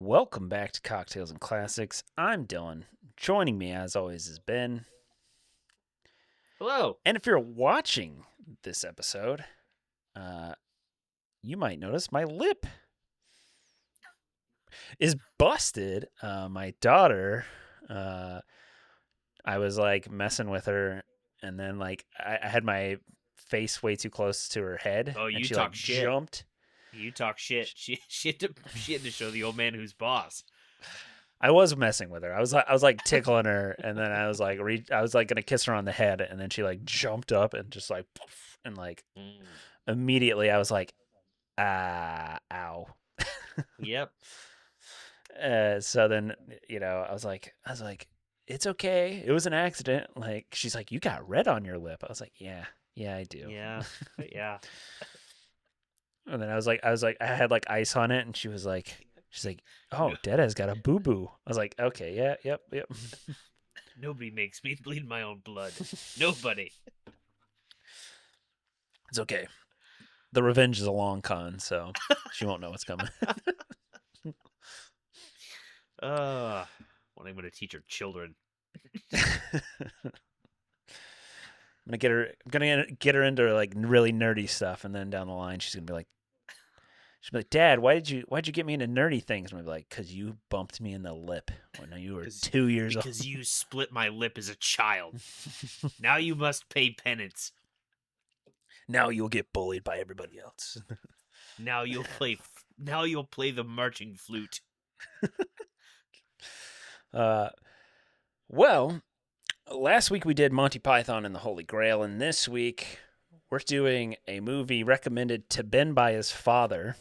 Welcome back to Cocktails and Classics. I'm Dylan. Joining me, as always, is Ben. Hello. And if you're watching this episode, uh, you might notice my lip is busted. My daughter, I was like messing with her, and then I had my face way too close to her head, Oh, and you she talk like shit. jumped. You talk shit. She had to show the old man who's boss. I was messing with her. I was like tickling her, and then I was like gonna kiss her on the head, and then she like jumped up and just like poof, and like Mm. immediately I was like, ow. Yep. So then I was like, it's okay. It was an accident. Like she's like, you got red on your lip. I was like, yeah, I do. Yeah. Yeah. And then I had like ice on it, and she's like, oh, Dada's got a boo boo. I was like, okay, yeah, yep. Nobody makes me bleed my own blood. Nobody. It's okay. The revenge is a long con, so she won't know what's coming. What I'm going to teach her children. I'm gonna get her into like really nerdy stuff, and then down the line she'll be like, Dad, why'd you get me into nerdy things? And I'll be like, cause you bumped me in the lip when you were 2 years old. Because you split my lip as a child. Now you must pay penance. Now you'll get bullied by everybody else. Now you'll play. Now you'll play the marching flute. Well, last week we did Monty Python and the Holy Grail, and this week we're doing a movie recommended to Ben by his father,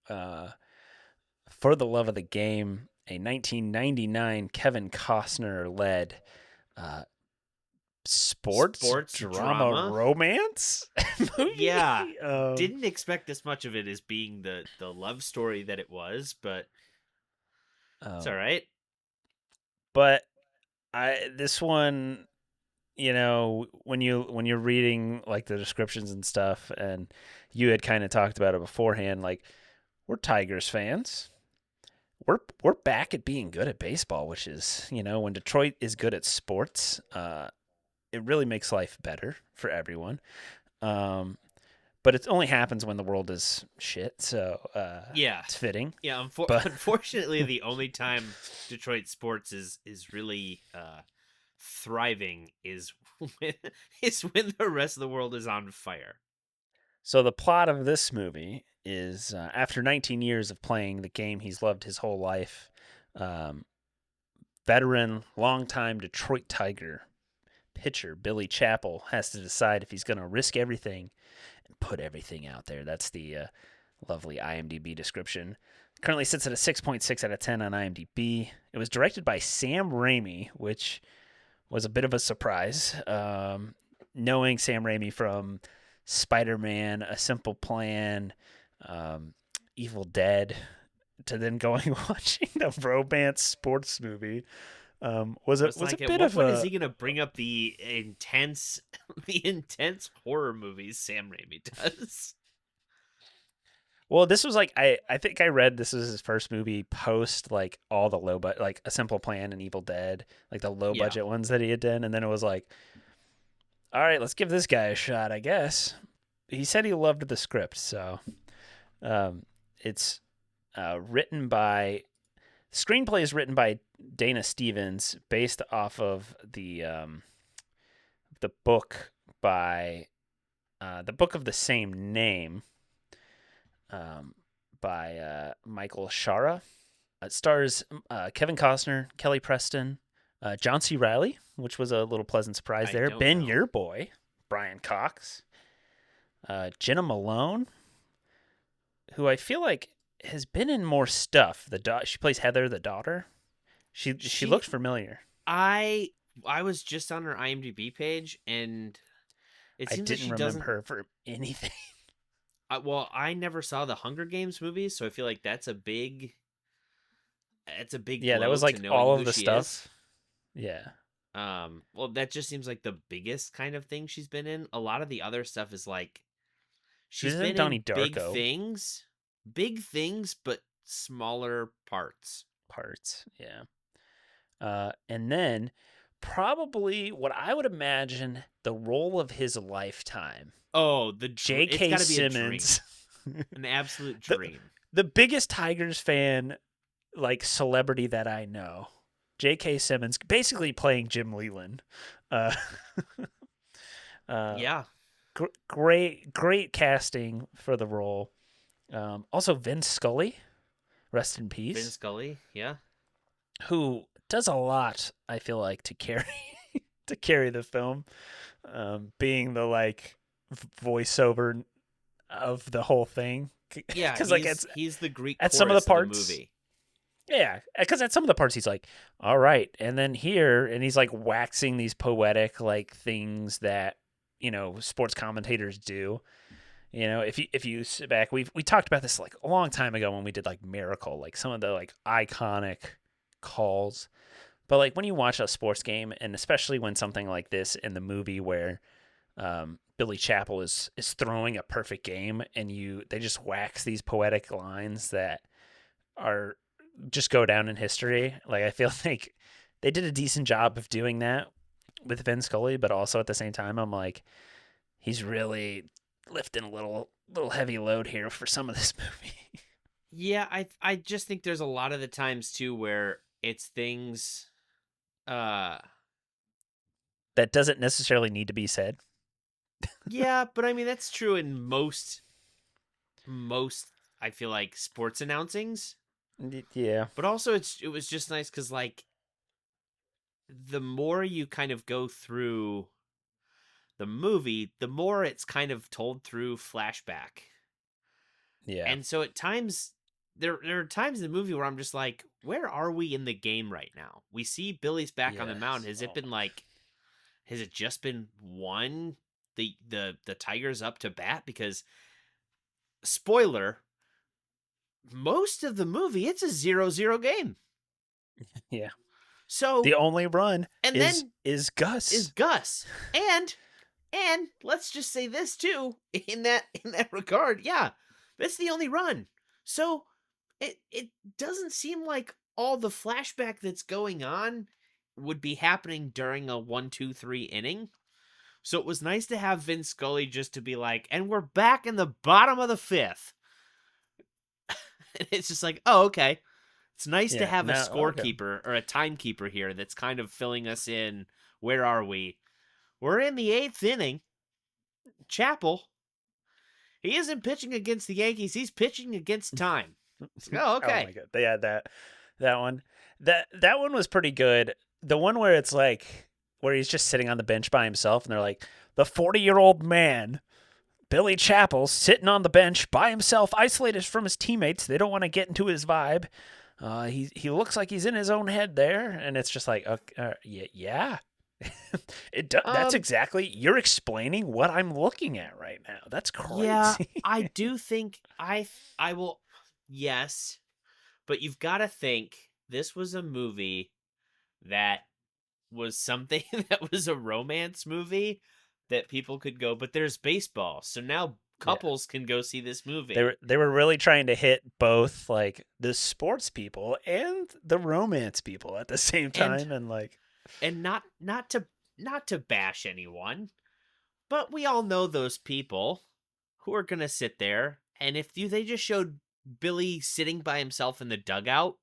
For the Love of the Game, a 1999 Kevin Costner led sports drama romance movie. Yeah, didn't expect this much of it as being the love story that it was, but it's all right. But this one, when you're reading like the descriptions and stuff, and you had kind of talked about it beforehand, like we're Tigers fans. We're back at being good at baseball, which is, when Detroit is good at sports, it really makes life better for everyone. But it only happens when the world is shit, so yeah, it's fitting. Yeah, but unfortunately, the only time Detroit sports is really thriving is when the rest of the world is on fire. So the plot of this movie is after 19 years of playing the game he's loved his whole life, veteran, longtime Detroit Tiger pitcher Billy Chappell has to decide if he's going to risk everything and put everything out there. That's the lovely IMDb description. Currently sits at a 6.6 out of 10 on IMDb. It was directed by Sam Raimi, which was a bit of a surprise. Knowing Sam Raimi from Spider-Man, A Simple Plan, Evil Dead, to then going and watching the romance sports movie, was a bit of a. Is he gonna bring up the intense horror movies Sam Raimi does? Well, this was like I think I read this was his first movie post like all the low budget, like A Simple Plan and Evil Dead, like the low budget ones that he had done, and then it was like, all right, let's give this guy a shot, I guess. He said he loved the script, so it's written by. Screenplay is written by Dana Stevens, based off of the book by the book of the same name by Michael Shara. It stars Kevin Costner, Kelly Preston, John C. Reilly, which was a little pleasant surprise there. Ben, your boy, Brian Cox, Jenna Malone, who I feel like has been in more stuff. She plays Heather, the daughter. She looked familiar. I was just on her IMDb page, and it seems I didn't remember her for anything. Well, I never saw the Hunger Games movies, so I feel like that's a big. Yeah, that was like all of the stuff. Yeah. Well, that just seems like the biggest kind of thing she's been in. A lot of the other stuff is like she's been in big things, but smaller parts. parts. Yeah. And then probably what I would imagine the role of his lifetime, Oh, it's J.K. got to be a dream, Simmons, an absolute the dream. the biggest Tigers fan like celebrity that I know. J.K. Simmons basically playing Jim Leland. Uh, uh, Yeah, great casting for the role. Also Vince Scully, rest in Vin peace, Scully. Yeah, who does a lot. I feel like to carry to carry the film, being the like voiceover of the whole thing. yeah. Because like He's the Greek at some of the chorus of the parts, movie. yeah, because at some of the parts he's like, all right, and then here, and he's like waxing these poetic like things that sports commentators do. If you sit back, we talked about this like a long time ago when we did like Miracle, like some of the like iconic calls. But like when you watch a sports game, and especially when something like this in the movie where Billy Chapel is throwing a perfect game, and they just wax these poetic lines that are just go down in history. Like I feel like they did a decent job of doing that with Vin Scully, but also at the same time, I'm like, he's really lifting a little heavy load here for some of this movie. Yeah, I just think there's a lot of the times too where it's things. Uh, That doesn't necessarily need to be said. yeah, but I mean that's true in most. I feel like sports announcings, Yeah, but also it was just nice because like the more you kind of go through the movie, the more it's kind of told through flashback. yeah, And so at times there are times in the movie where I'm just like, where are we in the game right now? We see Billy's back on the mound. yes. Has it Oh been like has it just been one the Tigers up to bat? Because spoiler, most of the movie it's a 0-0 game. yeah. So The only run and is then is is Gus. Gus. And let's just say this too in that regard. Yeah, that's the only run. So it doesn't seem like all the flashback that's going on would be happening during a 1, 2, 3 inning. So it was nice to have Vince Scully just to be like, and we're back in the bottom of the fifth. And it's just like, oh, okay. It's nice to Yeah. have a No. Okay. scorekeeper or a timekeeper here that's kind of filling us in. Where are we? We're in the eighth inning. Chapel, he isn't pitching against the Yankees. He's pitching against time. Oh, Oh okay. my god. They had that one. That one was pretty good. The one where it's like where he's just sitting on the bench by himself, and they're like the 40-year-old man Billy Chapel sitting on the bench by himself, isolated from his teammates. They don't want to get into his vibe. He looks like he's in his own head there, and it's just like, okay, yeah. That's Um, exactly you're explaining what I'm looking at right now. That's yeah, crazy. I do think I will. Yes, but you've got to think this was a movie that was something that was a romance movie that people could go. But there's baseball, so now Yeah. couples can go see this They movie. were they were really trying to hit both like the sports people and the romance people at the same And time, and like not to bash anyone, but we all know those people who are gonna sit there, and if they just showed Billy sitting by himself in the dugout,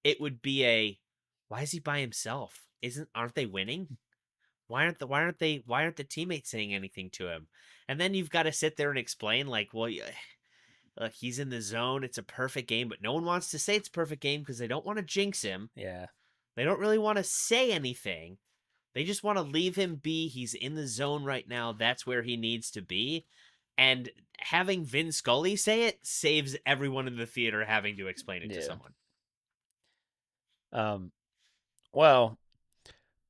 it would be a why is he by himself? Aren't they winning? Why aren't the teammates saying anything to him? And then you've got to sit there and explain like, well, look, he's in the zone. It's a perfect game, but no one wants to say it's a perfect game because they don't want to jinx him. yeah, They don't really want to say anything. They just want to leave him be. He's in the zone right now. That's where he needs to be. And having Vin Scully say it saves everyone in the theater having to explain it to yeah. someone. Um, well,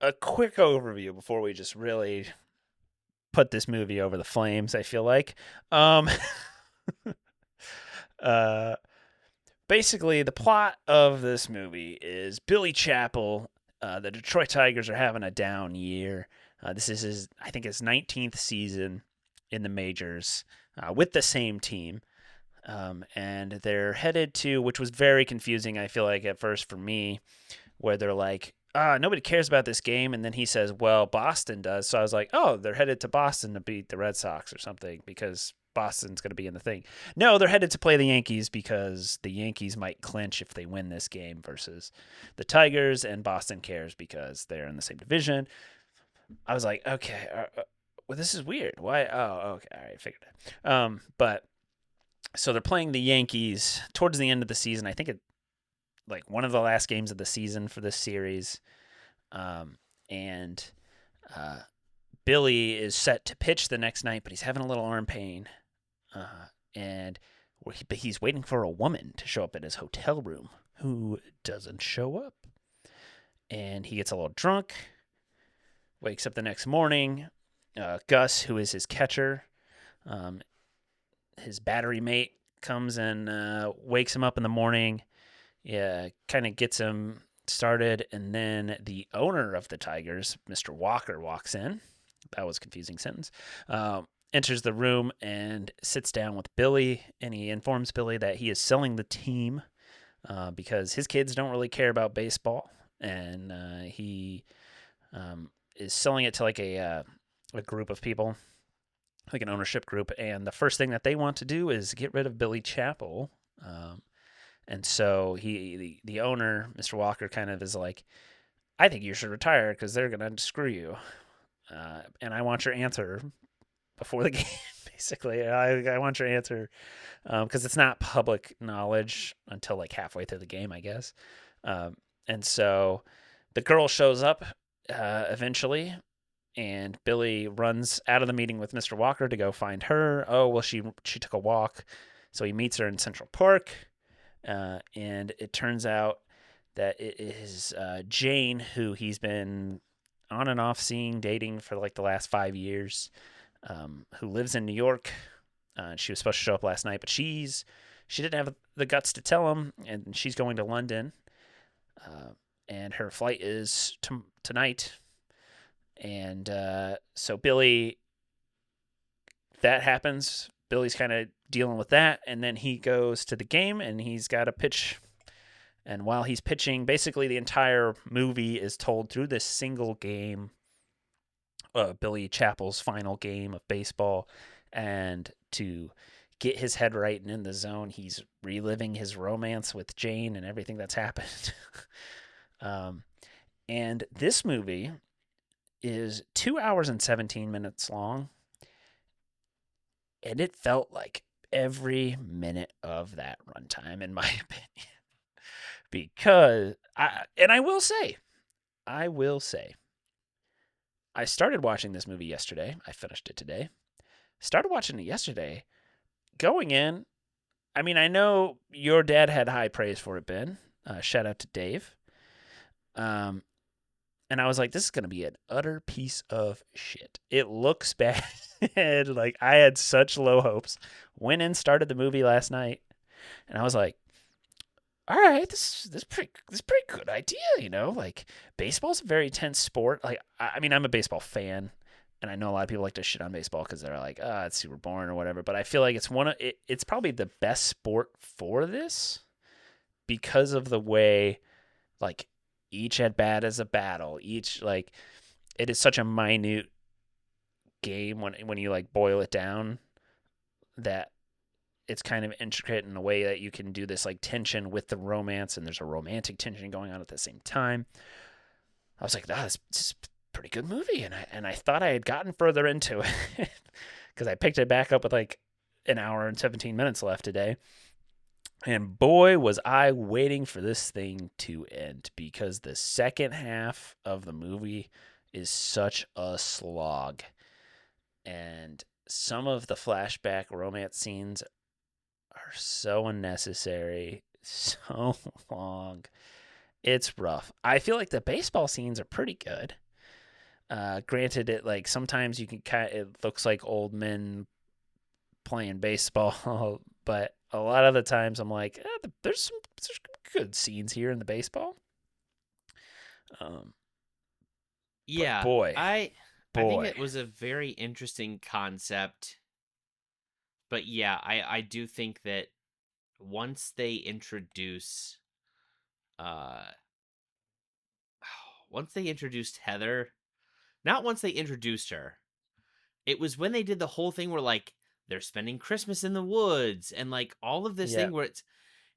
a quick overview before we just really put this movie over the flames. I feel like, um, uh, basically the plot of this movie is Billy Chapel. The Detroit Tigers are having a down year. This is I think his 19th season in the majors with the same team. And they're headed to, which was very confusing, I feel like, at first for me, where they're like, nobody cares about this game. And then he says, well, Boston does. So I was like, oh, they're headed to Boston to beat the Red Sox or something because Boston's going to be in the thing. No, they're headed to play the Yankees because the Yankees might clinch if they win this game versus the Tigers, and Boston cares because they're in the same division. I was like, okay, well, this is weird. Why? Oh, okay, all right, figured it. But so they're playing the Yankees towards the end of the season. I think it like one of the last games of the season for this series. And uh, Billy is set to pitch the next night, but he's having a little arm pain. And he's waiting for a woman to show up at his hotel room who doesn't show up. And he gets a little drunk, wakes up the next morning. Gus, who is his catcher, his battery mate, comes and wakes him up in the morning. Yeah, kind of gets him started, and then the owner of the Tigers, Mr. Walker, walks in. That was a confusing sentence. Enters the room and sits down with Billy, and he informs Billy that he is selling the team because his kids don't really care about baseball, and he is selling it to like a group of people, like an ownership group, and the first thing that they want to do is get rid of Billy Chappell. And so the owner, Mr. Walker, kind of is like, I think you should retire because they're going to screw you. And I want your answer before the game, basically. I want your answer because it's not public knowledge until like halfway through the game, I guess. And so the girl shows up eventually, and Billy runs out of the meeting with Mr. Walker to go find her. Oh, well, she took a walk. So he meets her in Central Park. And it turns out that it is Jane, who he's been on and off seeing, dating for like the last 5 years, who lives in New York. She was supposed to show up last night, but she didn't have the guts to tell him, and she's going to London. And her flight is tonight. And so Billy, that happens. Billy's kind of dealing with that, and then he goes to the game, and he's got to pitch. And while he's pitching, basically the entire movie is told through this single game, Billy Chappell's final game of baseball. And to get his head right and in the zone, he's reliving his romance with Jane and everything that's happened. And this movie is 2 hours and 17 minutes long. And it felt like every minute of that runtime, in my opinion. Because, I will say, I started watching this movie yesterday. I finished it today. Started watching it yesterday. Going in, I mean, I know your dad had high praise for it, Ben. Shout out to Dave. And I was like, this is going to be an utter piece of shit. It looks bad. Like, I had such low hopes. Went in, started the movie last night, and I was like, all right, this pretty good idea, you know? Like, baseball's a very tense sport. Like, I mean, I'm a baseball fan, and I know a lot of people like to shit on baseball because they're like, it's super boring or whatever. But I feel like it's probably the best sport for this because of the way, like, each at bat is a battle. Each, like, it is such a minute game when you like boil it down, that it's kind of intricate in a way that you can do this like tension with the romance, and there's a romantic tension going on at the same time. I was like, this is a pretty good movie, and I thought I had gotten further into it because I picked it back up with like an hour and 17 minutes left today. And boy, was I waiting for this thing to end, because the second half of the movie is such a slog. And some of the flashback romance scenes are so unnecessary, so long. It's rough. I feel like the baseball scenes are pretty good. Granted, it like sometimes you can it looks like old men playing baseball, but a lot of the times I'm like, there's good scenes here in the baseball. But Yeah, boy, I think boy, it was a very interesting concept. But yeah, I do think that once they introduce uh once they introduced Heather, not once they introduced her. It was when they did the whole thing where like they're spending Christmas in the woods and like all of this Yeah, thing where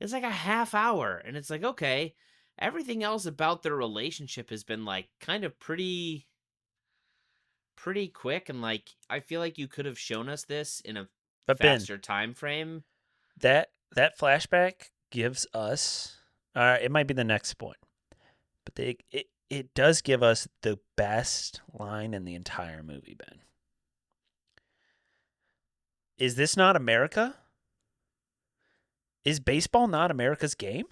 it's like a half hour and it's like okay, everything else about their relationship has been like kind of pretty quick and like I feel like you could have shown us this in a but Ben, faster time frame. that flashback gives us. It might be the next point, but it does give us the best line in the entire movie. Ben, is this not America? Is baseball not America's game?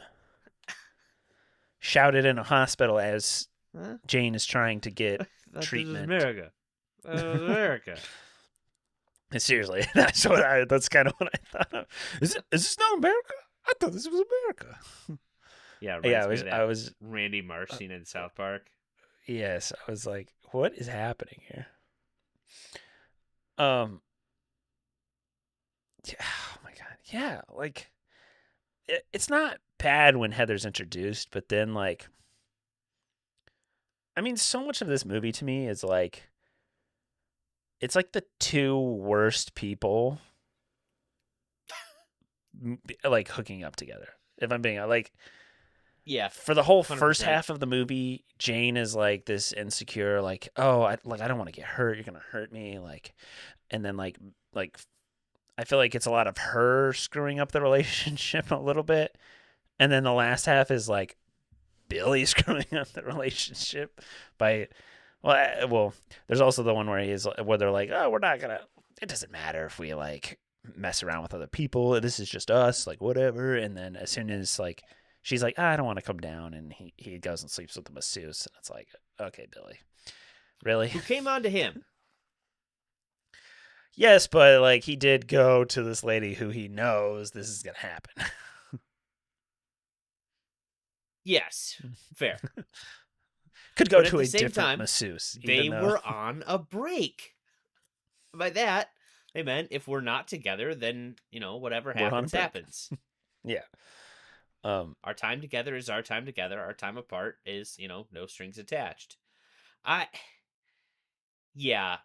Shouted in a hospital as Huh? Jane is trying to get I thought this was treatment. America. America. Seriously, that's kind of what I thought of. Is this not America? I thought this was America. Yeah, it Yeah, reminds me of I that was Randy Marsh uh, scene in South Park. yes, I was like, what is happening here? Um, yeah, oh my god, yeah, like it's not bad when Heather's introduced, but then like, I mean, so much of this movie to me is like, it's like the two worst people like hooking up together. If I'm being like, Yeah, for the whole first 100%. half of the movie, Jane is like this insecure, like, oh, I don't want to get hurt. You're gonna hurt me, like, and then like I feel like it's a lot of her screwing up the relationship a little bit, and then the last half is like Billy screwing up the relationship by, well, there's also the one where they're like, oh, we're not gonna. It doesn't matter if we like mess around with other people. This is just us, like whatever. And then as soon as like she's like, I don't want to come down, and he goes and sleeps with the masseuse, and it's like, okay, Billy, really? Who came on to him? Yes, but like he did go to this lady who he knows this is gonna happen. Yes, fair. Could go But at to the a same different time, masseuse, they even though were on a break. By that, they meant if we're not together, then, whatever we're on a happens, break. happens. Yeah. Um. Our time together is our time together. Our time apart is, no strings attached. I, yeah,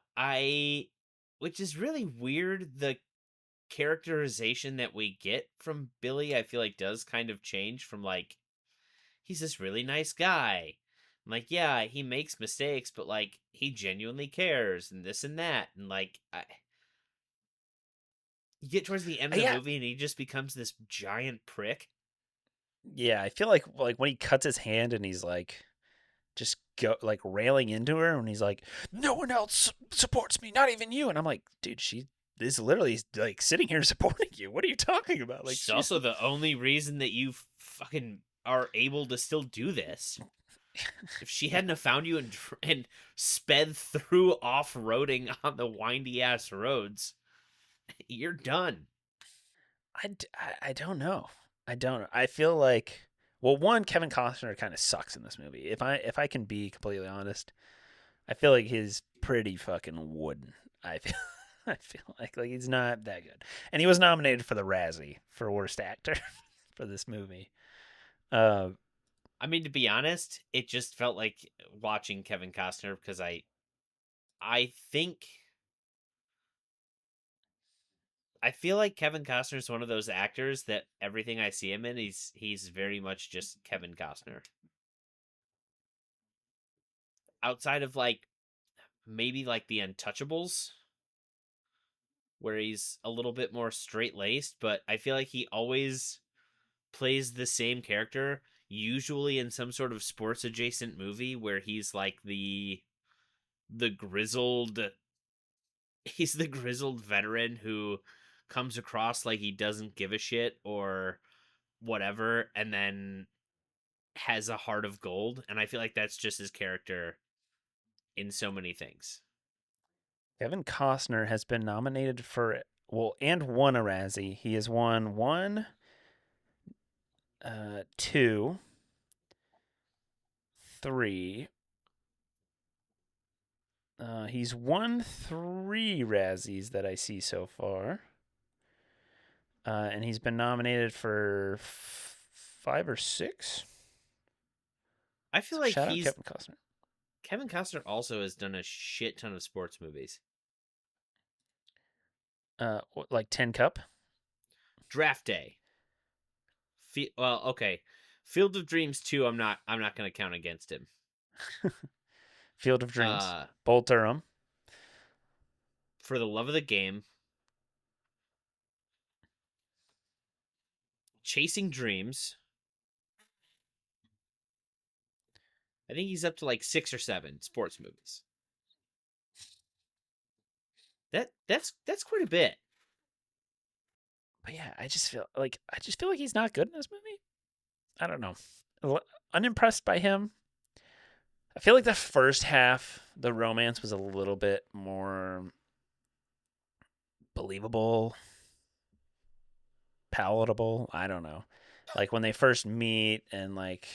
which is really weird. The characterization that we get from Billy, I feel like does kind of change from like, he's this really nice guy. Like, yeah, he makes mistakes, but like he genuinely cares and this and that. And like you get towards the end of the Yeah. movie and he just becomes this giant prick. Yeah. I feel like when he cuts his hand and he's like just go like railing into her, and he's like, "No one else supports me, not even you." And I'm like, "Dude, she is literally like sitting here supporting you. What are you talking about?" Like She's she's also the only reason that you fucking are able to still do this. If she yeah. hadn't have found you and sped through off-roading on the windy ass roads, you're done. I don't know. I don't. I feel like, well, one, Kevin Costner kind of sucks in this movie. If I can be completely honest, I feel like he's pretty fucking wooden. I feel I feel like he's not that good. And he was nominated for the Razzie for worst actor for this movie. Uh, I mean, to be honest, it just felt like watching Kevin Costner because I think I feel like Kevin Costner is one of those actors that everything I see him in, he's very much just Kevin Costner. Outside of like maybe like the Untouchables, where he's a little bit more straight laced, but I feel like he always plays the same character, usually in some sort of sports adjacent movie where he's like the grizzled he's the grizzled veteran who comes across like he doesn't give a shit or whatever and then has a heart of gold and I feel like that's just his character in so many things. Kevin Costner has been nominated for, well, and won a Razzie. He has won one, two, three. He's won three Razzies that I see so far. and he's been nominated for 5 or 6. I feel So like shout out Kevin Costner. Kevin Costner also has done a shit ton of sports movies. Like 10 Cup, Draft Day. Well, okay. Field of Dreams 2, I'm not going to count against him. Field of Dreams, Uh Bull Durham. for the Love of the Game, Chasing Dreams. I think he's up to like 6 or 7 sports movies. That's quite a bit. But yeah, I just feel like he's not good in this movie. I don't know. Unimpressed by him. I feel like the first half, the romance was a little bit more believable, palatable. I don't know. Like when they first meet and like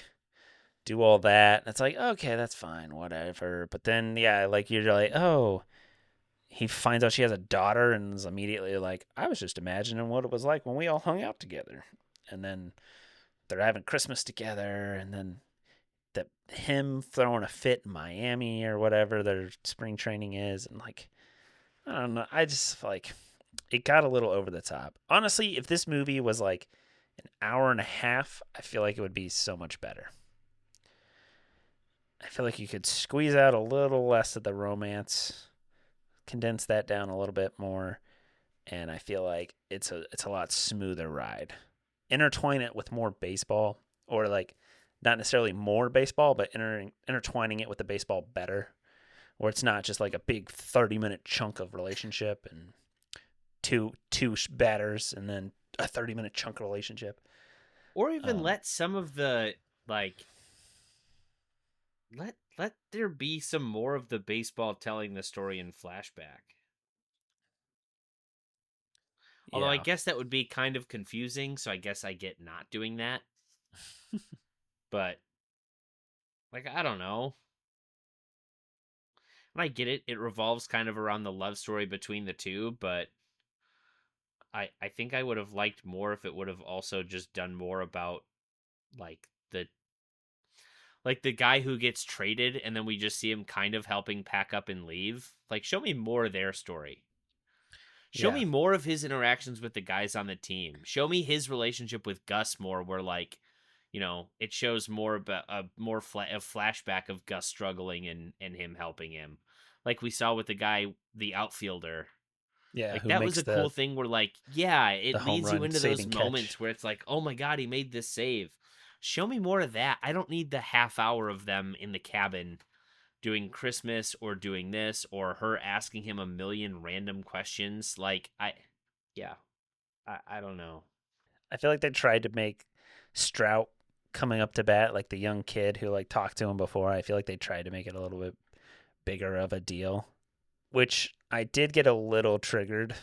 do all that, it's like, okay, that's fine, whatever. But then, yeah, like you're like, oh, he finds out she has a daughter and is immediately like, I was just imagining what it was like when we all hung out together. And then they're having Christmas together, and then that him throwing a fit in Miami or whatever their spring training is, and like I don't know, I just like it got a little over the top. Honestly, if this movie was like an hour and a half, I feel like it would be so much better. I feel like you could squeeze out a little less of the romance, condense that down a little bit more, and I feel like it's a lot smoother ride. Intertwine it with more baseball, or like not necessarily more baseball, but intertwining it with the baseball better, where it's not just like a big 30-minute chunk of relationship and two batters and then a 30-minute chunk of relationship. Or even Um, let some of the like let there be some more of the baseball telling the story in flashback. Although I yeah, guess that would be kind of confusing, so I guess I get not doing that. But like I don't know. And I get it. It revolves kind of around the love story between the two, but I think I would have liked more if it would have also just done more about like the guy who gets traded and then we just see him kind of helping pack up and leave. Like show me more of their story. Show yeah, me more of his interactions with the guys on the team. Show me his relationship with Gus more, where like, it shows more about a flashback of Gus struggling and him helping him, like we saw with the guy, the outfielder. yeah. Like Who that was makes a the cool thing where like, yeah, the it home leads you run into those saving moments catch? where it's like, oh my god, he made this save. Show me more of that. I don't need the half hour of them in the cabin doing Christmas or doing this or her asking him a million random questions. Like yeah, I don't know. I feel like they tried to make Strout coming up to bat, like the young kid who like talked to him before. I feel like they tried to make it a little bit bigger of a deal, which I did get a little triggered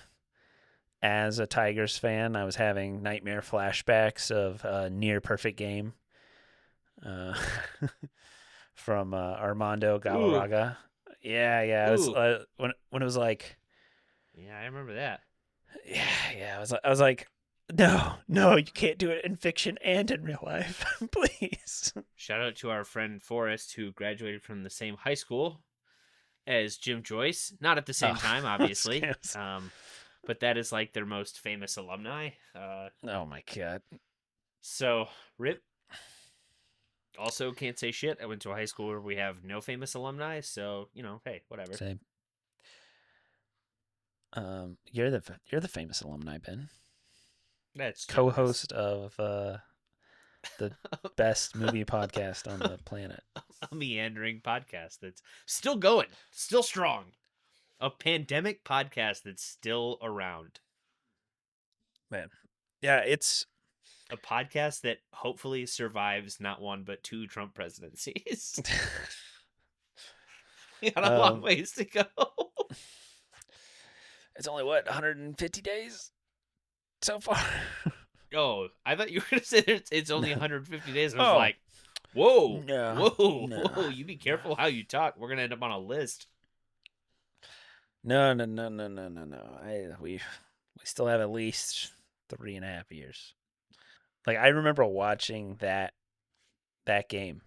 as a Tigers fan. I was having nightmare flashbacks of a near perfect game uh, from Armando Ooh, Galarraga. Yeah, yeah. It was ooh, when it was like, yeah, I remember that. yeah, yeah. I was like, no, no, you can't do it in fiction and in real life, please. Shout out to our friend Forrest, who graduated from the same high school as Jim Joyce. Not at the same Oh, time, obviously. scams. But that is like their most famous alumni. Oh my god. So Rip also can't say shit. I went to a high school where we have no famous alumni, so hey, whatever. Same. You're the famous alumni, Ben. That's generous. Co-host of the best movie podcast on the planet. A meandering podcast that's still going, still strong. A pandemic podcast that's still around. Man. Yeah, it's A podcast that hopefully survives not one but 2 Trump presidencies. We got a long um ways to go. it's only what 150 days so far. Oh, I thought you were gonna say it's only No. 150 days. I was Oh, like, whoa, no. whoa, No. whoa! You be careful how you talk. We're gonna end up on a list. No, no, no, no, no, no, no. We still have at least 3.5 years. Like I remember watching that game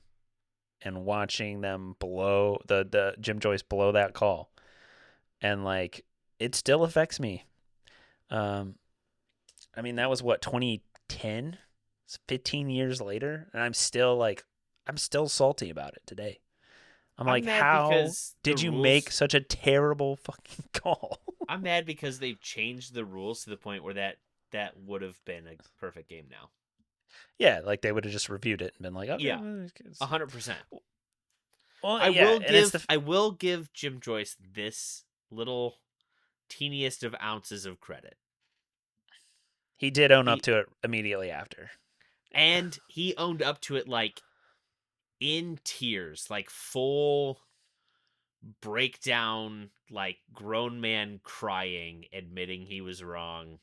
and watching them blow the Jim Joyce blow that call, and like it still affects me. Um, I mean that was what 2010, it's 15 years later, and I'm still salty about it today. I'm I'm like, mad how because the did you make rules. such a terrible fucking call? I'm mad because they've changed the rules to the point where that would have been a perfect game now. Yeah, like they would have just reviewed it and been like, okay, Yeah, well, 100%. well, I yeah, will and it's give the I will give Jim Joyce this little teeniest of ounces of credit. he did own up He to it immediately after. and he owned up to it like in tears, like full breakdown, like grown man crying, admitting he was wrong.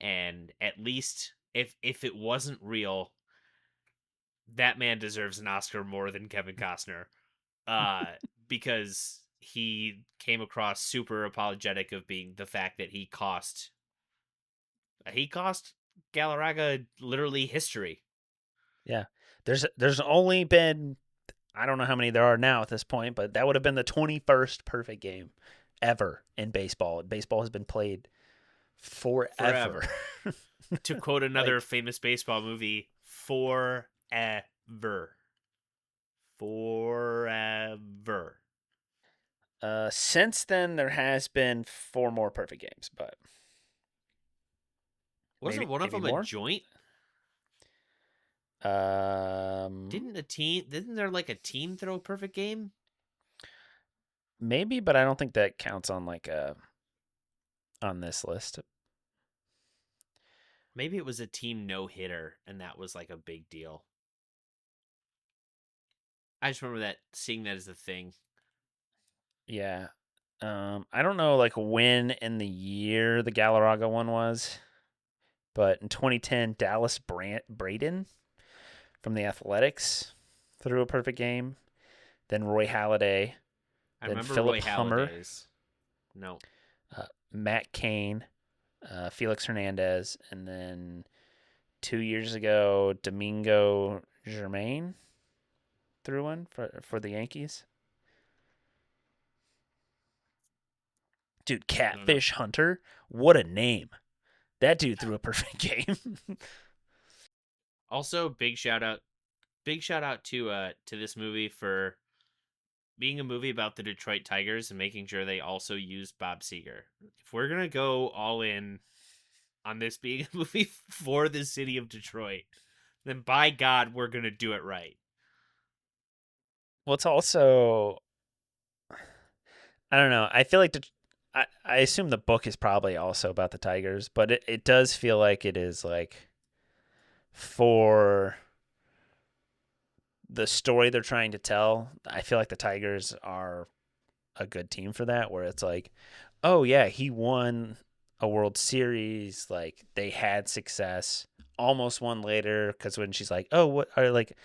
And at least if it wasn't real, that man deserves an Oscar more than Kevin Costner. Uh because he came across super apologetic of being the fact that he cost Galarraga literally history Yeah, there's only been, I don't know how many there are now at this point, but that would have been the 21st perfect game ever in baseball. Baseball has been played forever. forever. To quote another Like famous baseball movie, forever. Forever. since then, there has been four more perfect games, but Wasn't one of maybe them a more. joint? Um, Didn't there like a team throw a perfect game? maybe, but I don't think that counts on on this list. Maybe it was a team no hitter, and that was like a big deal. I just remember that seeing that as a thing. Yeah. I don't know like when in the year the Galarraga one was, but in 2010, Dallas Braden from the Athletics threw a perfect game. Then Roy Halladay, I then remember Roy Philip Hummer, Halladay's. No. Matt Cain, Felix Hernandez, and then 2 years ago, Domingo Germain threw one for the Yankees. Dude, I don't know. Catfish Hunter, what a name! That dude threw a perfect game. Also, big shout out to this movie for being a movie about the Detroit Tigers and making sure they also used Bob Seger. If we're gonna go all in on this being a movie for the city of Detroit, then by God, we're gonna do it right. Well, it's also, I don't know. I feel like I assume the book is probably also about the Tigers, but it does feel like it is like for the story they're trying to tell. I feel like the Tigers are a good team for that, where it's like, oh yeah, he won a World Series, like they had success, almost won later, because when she's like, oh, what are like,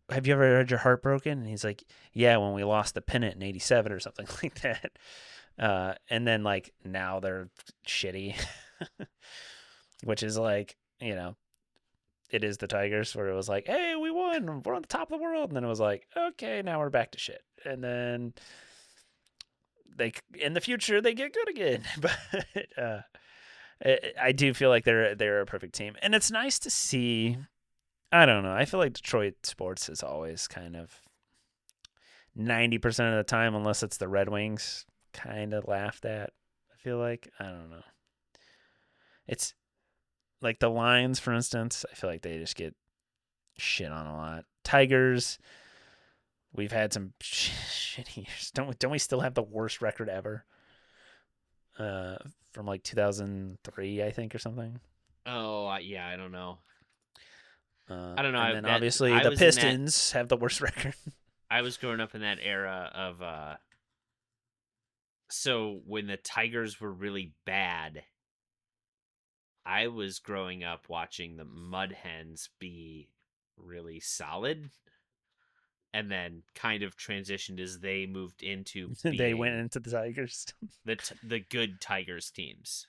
have you ever had your heart broken? And he's like, yeah, when we lost the pennant in '87 or something like that. And then like now they're shitty, which is like, it is the Tigers where it was like, hey, we won, we're on the top of the world, and then it was like, okay, now we're back to shit, and then they in the future they get good again. But I do feel like they're a perfect team, and it's nice to see. I don't know. I feel like Detroit sports is always kind of 90% of the time, unless it's the Red Wings, kind of laughed at. I feel like I don't know. It's like the Lions, for instance. I feel like they just get shit on a lot. Tigers, we've had some shitty years. Don't we still have the worst record ever? From like 2003, I think, or something. Oh yeah, I don't know. Uh, I don't know. and then That obviously I the was in that. Pistons have the worst record. I was growing up in that era of. So when the Tigers were really bad, I was growing up watching the Mud Hens be really solid, and then kind of transitioned as they moved into They went being into the Tigers. the good Tigers teams.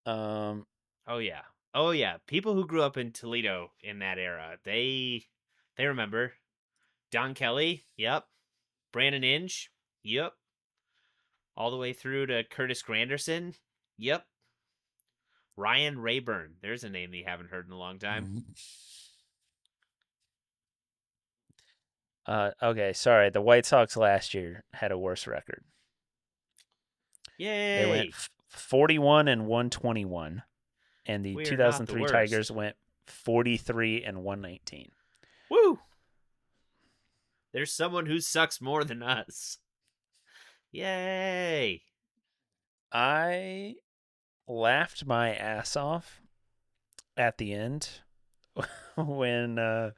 Um, Oh yeah. Oh yeah. People who grew up in Toledo in that era, they remember. Don Kelly, yep. Brandon Inge, yep. All the way through to Curtis Granderson, yep. Ryan Rayburn, there's a name that you haven't heard in a long time. okay, sorry. The White Sox last year had a worse record. They went Yay! 41 and 121, and the We're not the 2003 Tigers worst. went 43 and 119. Woo! There's someone who sucks more than us. Yay! I laughed my ass off at the end when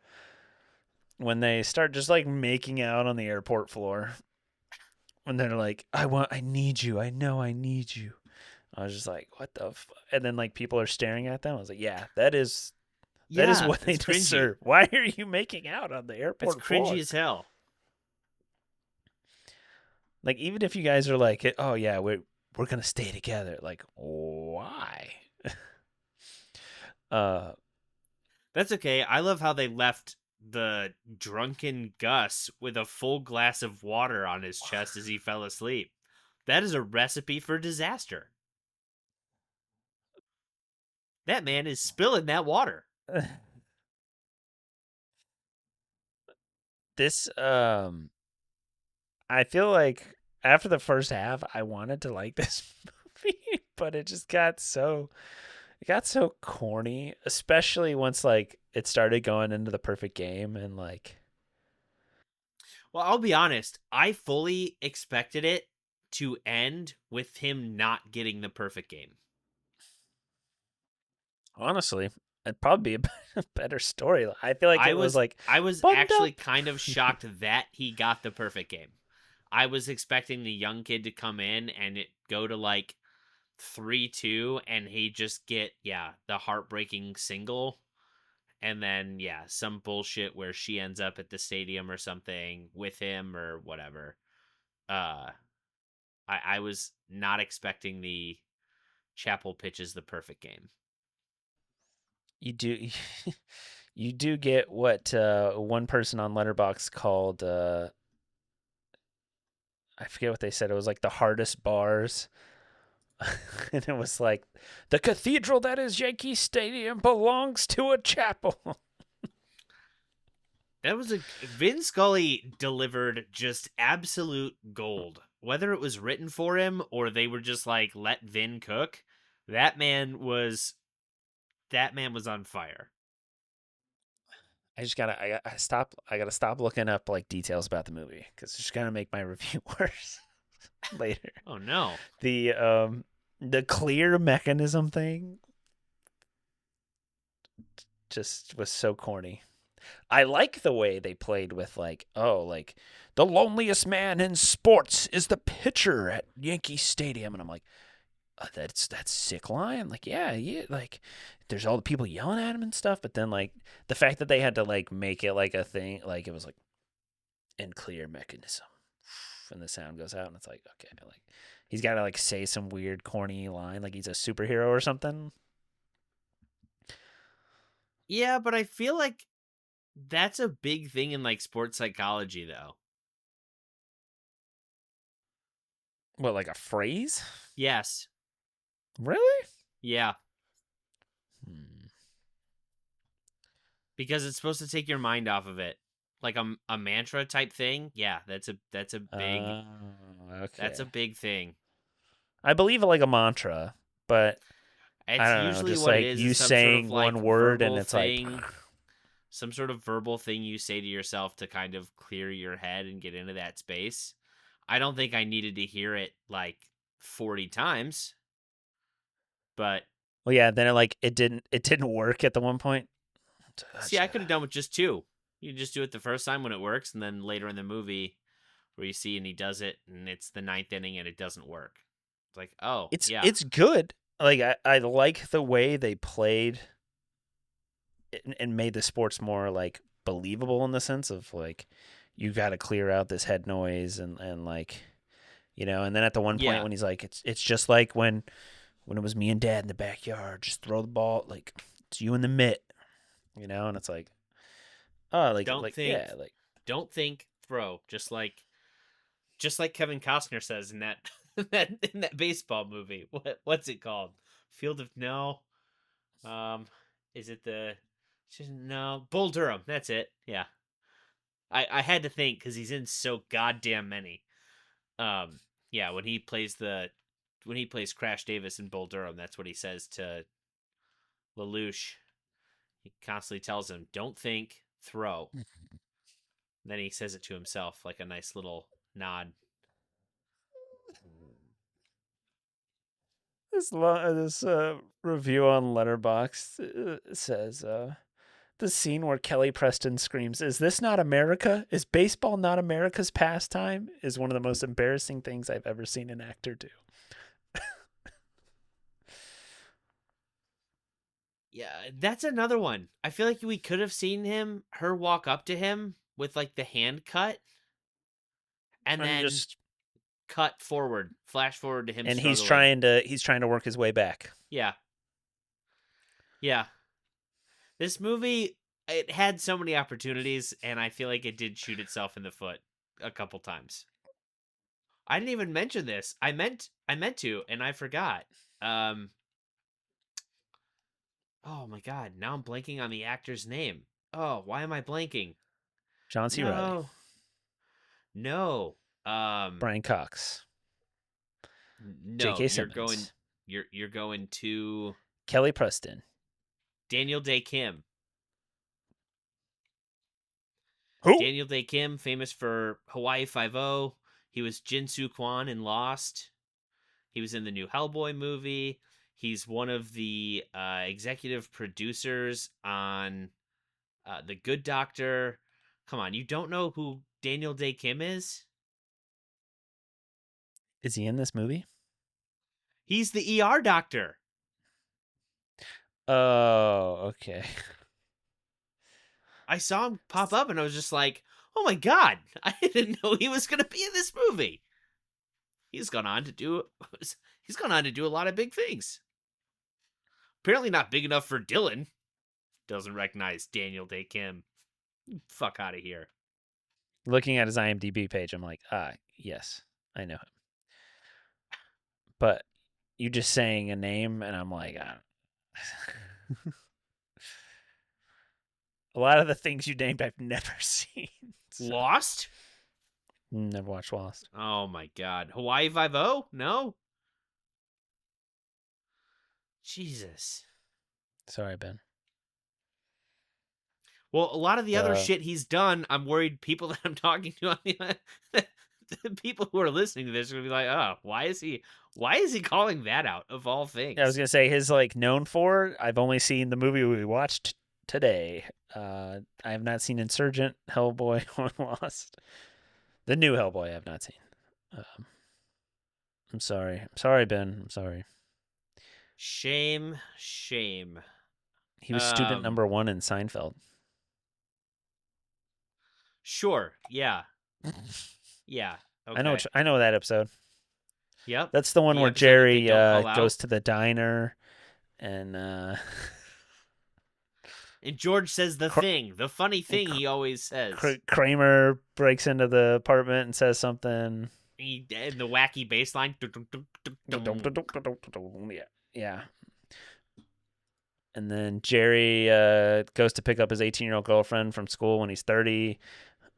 when they start just like making out on the airport floor. When they're like, I need you. I know I need you. I was just like, what the and then like people are staring at them. I was like, yeah, that is Yeah, what they that's cringy. deserve. Why are you making out on the That's airport cringy floor? as hell. Like even if you guys are like, oh yeah, we're gonna stay together. Like why? uh, That's okay. I love how they left the drunken Gus with a full glass of water on his chest as he fell asleep. That is a recipe for disaster. That man is spilling that water. this I feel like after the first half, I wanted to like this movie, but it got so corny, especially once like it started going into the perfect game and like Well, I'll be honest. I fully expected it to end with him not getting the perfect game. honestly, it'd probably be a better story. I feel like I it was was like I was buttoned actually up. kind of shocked that he got the perfect game. I was expecting the young kid to come in and it go to like 3-2 and he just get the heartbreaking single and then some bullshit where she ends up at the stadium or something with him or whatever. Uh I was not expecting the Chapel pitches the perfect game. You do you do get what one person on Letterbox called I forget what they said. It was like the hardest bars. And it was like the cathedral that is Yankee Stadium belongs to a chapel. That was a Vin Scully delivered just absolute gold. Whether it was written for him or they were just like let Vin cook, that man was on fire. I gotta stop looking up like details about the movie because it's just gonna make my review worse later. Oh no. The clear mechanism thing just was so corny. I like the way they played with like, oh, like the loneliest man in sports is the pitcher at Yankee Stadium, and I'm like, that's sick line. Like, yeah, yeah, like there's all the people yelling at him and stuff, but then like the fact that they had to like make it like a thing, like it was like in clear mechanism, and the sound goes out, and it's like, okay, like he's got to like say some weird corny line, like he's a superhero or something. Yeah, but I feel like that's a big thing in like sports psychology though. What, like a phrase? Yes. Really? Yeah. Hmm. Because it's supposed to take your mind off of it. Like a mantra type thing. Yeah, that's a big Oh, that's okay. a big thing. I believe it like a mantra, but I It's don't know, usually just what it like is you some sort of saying like one word and verbal it's like, thing, some sort of verbal thing you say to yourself to kind of clear your head and get into that space. I don't think I needed to hear it like 40 times, but well, yeah. Then it didn't work at the one point. So I see, just I could gotta. have done with just two. You just do it the first time when it works, and then later in the movie where you see and he does it and it's the ninth inning and it doesn't work. It's like, oh, It's yeah. it's good. Like I like the way they played and made the sports more like believable in the sense of like you got to clear out this head noise and like and then at the one point Yeah. when he's like it's just like when it was me and Dad in the backyard, just throw the ball, like it's you in the mitt, and it's like, oh, Don't think, yeah, like don't think, throw. Just like Kevin Costner says in that that baseball movie. What's it called? Field of No. Um, is it the? No, Bull Durham. That's it. Yeah, I had to think because he's in so goddamn many. Um, yeah, when he plays Crash Davis in Bull Durham, that's what he says to Lelouch. He constantly tells him, "Don't think, throw." And then he says it to himself like a nice little nod. this review on Letterbox says the scene where Kelly Preston screams, "Is this not America? Is baseball not America's pastime?" is one of the most embarrassing things I've ever seen an actor do. Yeah, that's another one. I feel like we could have seen her walk up to him with like the hand cut and I'm then just cut forward, flash forward to him and he's struggling. trying to work his way back. Yeah. Yeah. This movie, it had so many opportunities and I feel like it did shoot itself in the foot a couple times. I didn't even mention this. I meant to and I forgot. Um Oh my god, now I'm blanking on the actor's name. Oh, why am I blanking? John C. Riley, No. No. Um Brian Cox, no, J.K. you're going Simmons, you're going to Kelly Preston. Daniel Day Kim. Who? Daniel Day Kim, famous for Hawaii Five-O. He was Jin Soo Kwon in Lost. He was in the new Hellboy movie. He's one of the executive producers on The Good Doctor. Come on, you don't know who Daniel Day Kim is? Is he in this movie? He's the ER doctor. Oh, okay. I saw him pop up and I was just like, oh my god, I didn't know he was going to be in this movie. He's gone on to do he's gone on to do a lot of big things. Apparently not big enough for Dylan. Doesn't recognize Daniel Day Kim. Fuck out of here. Looking at his IMDb page, I'm like, yes, I know him. But you just saying a name, and I'm like, a lot of the things you named I've never seen. So, Lost? never watched Lost. Oh my god. Hawaii Five-O? No? Jesus. Sorry, Ben. Well, a lot of the other Uh, shit he's done, I'm worried people that I'm talking to on the people who are listening to this are gonna be like, oh, why is he calling that out of all I was things? gonna say his like known for. I've only seen the movie we watched today. I have not seen Insurgent, Hellboy, or Lost. The new Hellboy I've not seen. Um, I'm sorry. I'm sorry, Ben. I'm sorry. Shame, shame. He was student Um, number one in Seinfeld. sure, yeah, yeah, I know. okay. I know that episode. Yep. That's the one The where episode that they Jerry don't call out. goes to the diner and And George says Kr- the funny thing he always says. Kramer breaks into the apartment and says something. And the wacky bass line. Yeah, yeah. And then Jerry goes to pick up his 18-year-old girlfriend from school when he's 30.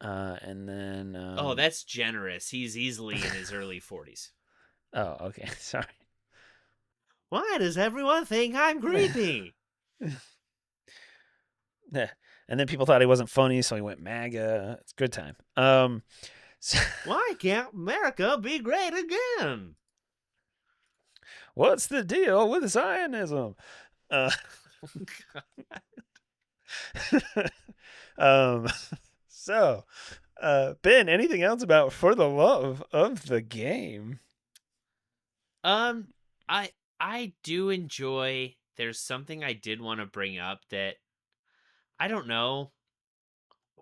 And then Oh, that's generous. He's easily in his early 40s. oh, okay, sorry. Why does everyone think I'm creepy? Yeah. And then people thought he wasn't funny, so he went MAGA. It's a good time. So, Why can't America be great again? what's the deal with Zionism? Uh, um, so, Ben, anything else about For the Love of the Game? Um, I do enjoy. There's something I did want to bring up that I don't know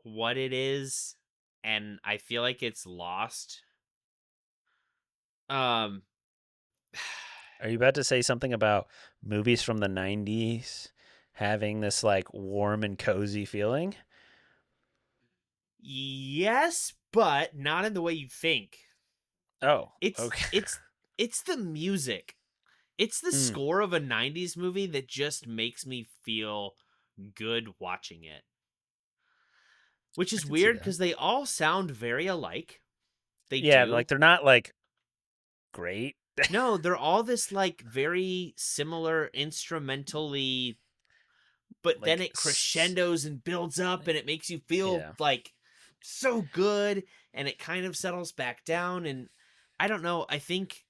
what it is, and I feel like it's lost. Um, Are you about to say something about movies from the 90s having this like warm and cozy feeling? Yes, but not in the way you think. Oh, It's okay. it's it's the music. It's the Mm, score of a 90s movie that just makes me feel good watching it. Which I is can see weird that. cuz they all sound very alike. They Yeah, like do. they're not like great. No, they're all this like very similar instrumentally, but then Like it crescendos and builds up and it makes you feel yeah. like so good, and it kind of settles back down. And I don't know, I think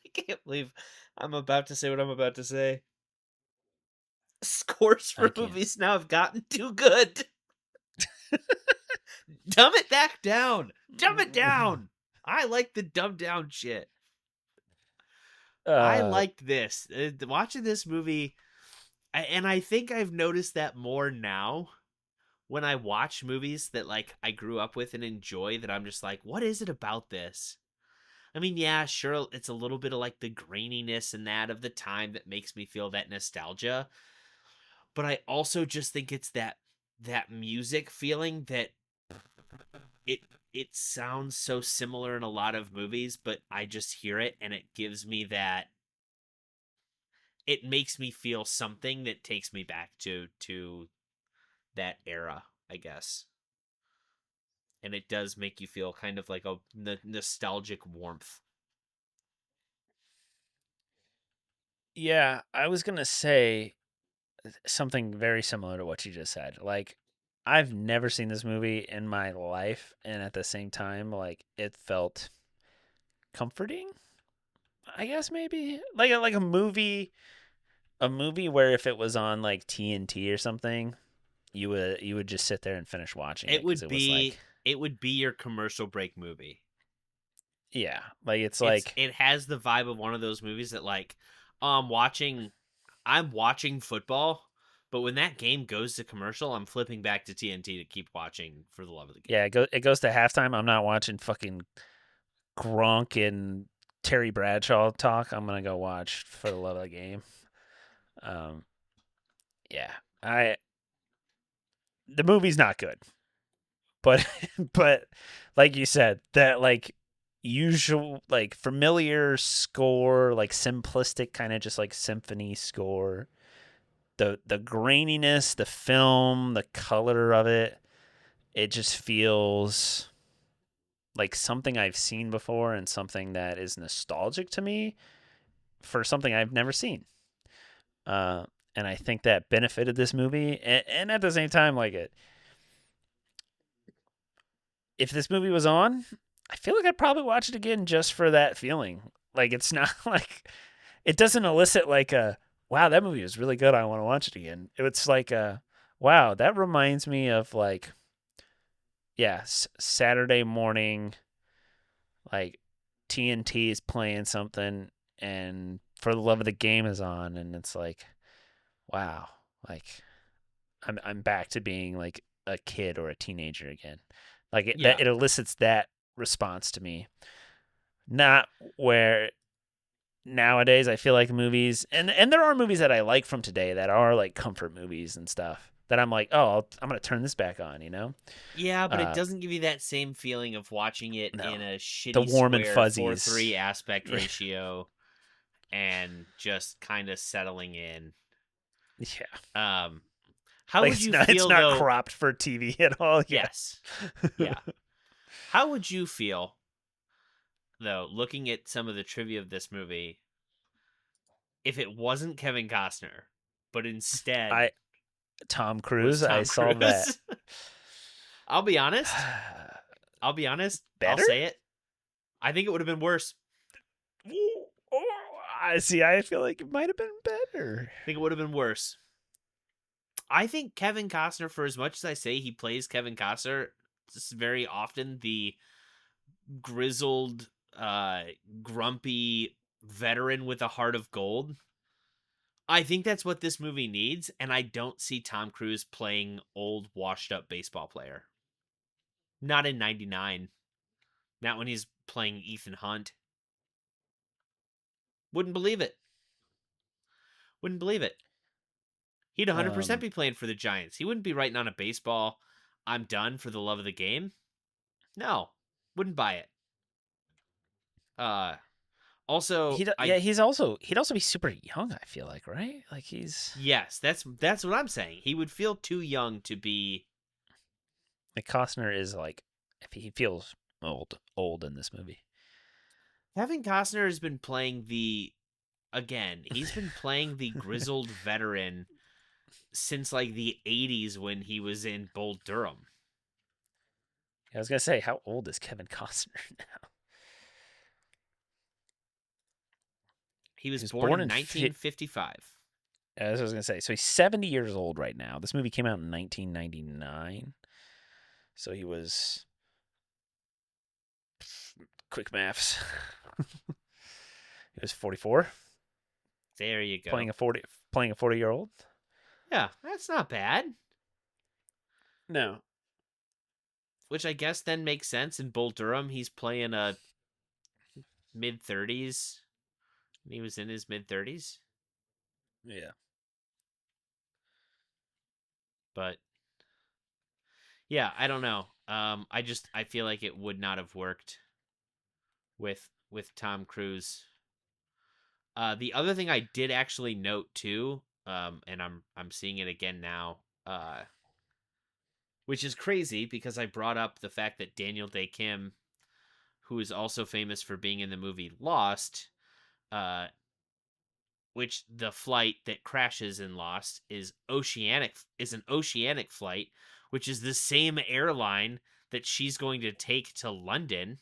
I can't believe I'm about to say what I'm about to say. Scores I for can't. movies now have gotten too good. Dumb it back down. Dumb it down. I like the dumbed down shit. I uh liked this. Watching this movie, and I think I've noticed that more now when I watch movies that like I grew up with and enjoy, that I'm just like, what is it about this? I mean, yeah, sure, it's a little bit of like the graininess and that of the time that makes me feel that nostalgia, but I also just think it's that music feeling that it it sounds so similar in a lot of movies, but I just hear it and it gives me that, it makes me feel something that takes me back to that era, I guess. And it does make you feel kind of like a nostalgic warmth. yeah, I was going to say something very similar to what you just said. Like I've never seen this movie in my life and at the same time like it felt comforting. I guess maybe like a movie where if it was on like TNT or something, you would just sit there and finish watching It it cuz would it was like be it would be your commercial break movie. yeah, like it's like It has the vibe of one of those movies that like, watching I'm watching football, but when that game goes to commercial, I'm flipping back to TNT to keep watching for the love of the yeah, game. it goes to halftime. I'm not watching fucking Gronk and Terry Bradshaw talk. I'm going to go watch for the love of the game. Um yeah. I the movie's not good. But but like you said, that like usual like familiar score, like simplistic kind of just like symphony score. The graininess, the film, the color of it, it just feels like something I've seen before and something that is nostalgic to me for something I've never seen. Uh, and I think that benefited this movie. And at the same time, like it, if this movie was on, I feel like I'd probably watch it again just for that feeling. Like it's not like it doesn't elicit like a wow, that movie was really good. I want to watch it again. It's like a wow, that reminds me of like yeah, Saturday morning like TNT is playing something and For the Love of the Game is on and it's like wow, like I'm back to being like a kid or a teenager again. Like that Yeah. it elicits that response to me. Not where nowadays I feel like movies and there are movies that I like from today that are like comfort movies and stuff that I'm like, "Oh, I'm going to turn this back on," you know? Yeah, but it Uh doesn't give you that same feeling of watching it no. in a The shitty warm and square fuzzies. 4:3 aspect Yeah. ratio and just kind of settling in. Yeah. Um how Like would you it's feel not though? cropped for TV at all. Yeah. Yes. Yeah. How would you feel though, looking at some of the trivia of this movie, if it wasn't Kevin Costner, but instead I Tom was Cruise, I Tom saw that. Cruise? I'll be honest. I'll be honest. I'll Better? say it. I think it would have been worse. I see. I feel like it might have been better. I think it would have been worse. I think Kevin Costner, for as much as I say he plays Kevin Costner, just very often the grizzled, uh, grumpy veteran with a heart of gold. I think that's what this movie needs, and I don't see Tom Cruise playing old, washed up baseball player. Not in '99. Not when he's playing Ethan Hunt. Wouldn't believe it. Wouldn't believe it. He'd 100% Um, be playing for the Giants. He wouldn't be writing on a baseball, I'm done for the love of the game. No, wouldn't buy it. Uh, also, yeah, he'd also be super young. I feel right? Like he's yes, that's what I'm saying. He would feel too young to be. like Costner is like if he feels old in this movie. Kevin Costner has been playing the again. He's been playing the grizzled veteran since like the 80s when he was in Bull Durham. I was gonna say, how old is Kevin Costner now? He He was was born born in in. 1955. As I was gonna say, so he's 70 years old right now. This movie came out in 1999, so he was quick maths. He was 44, There you playing go. a 40-year-old. Yeah, that's not bad. No, Which I guess then makes sense in Bull Durham. He's playing a mid 30s. He was in his mid 30s. yeah, But yeah, I don't know. I feel like it would not have worked with Tom Cruise. The other thing I did actually note too, and I'm seeing it again now, which is crazy because I brought up the fact that Daniel Day Kim, who is also famous for being in the movie Lost, uh, which the flight that crashes in Lost is an oceanic flight, which is the same airline that she's going to take to London.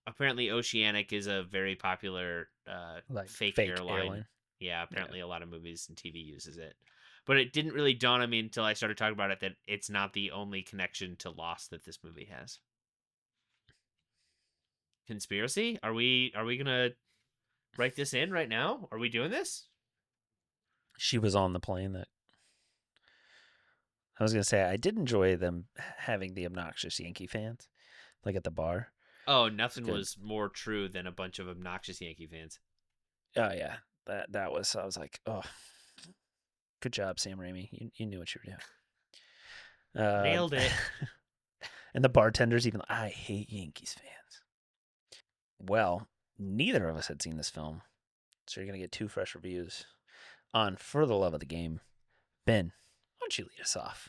Apparently, Oceanic is a very popular like fake fake airline. airline. Yeah, Yeah, apparently a lot of movies and TV uses it. But it didn't really dawn on me until I started talking about it that it's not the only connection to Lost that this movie has. Conspiracy? Are we gonna write this in right now? Are we doing this? she was on the plane. That I was gonna say, I did enjoy them having the obnoxious Yankee fans, like at the bar. Oh, It's nothing good. was more true than a bunch of obnoxious Yankee fans. Oh yeah, that was. I was like, oh, good job, Sam Raimi. You knew what you were doing. Nailed it. And the bartenders even. I hate Yankees fans. Well, neither of us had seen this film, so you're gonna get two fresh reviews on For the Love of the Game. Ben, why don't you lead us off?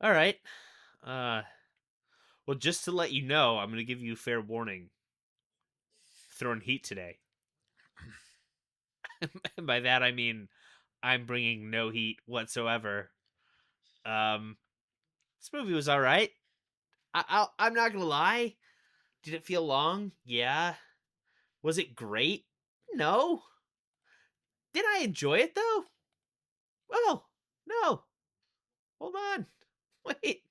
All right. Uh, well, just to let you know, I'm gonna give you fair warning. Throwing heat today. And by that I mean I'm bringing no heat whatsoever. Um, this movie was all right. I'm not gonna lie. Did it feel long? Yeah. Was it great? No. Did I enjoy it though? Oh no. Hold on. Wait.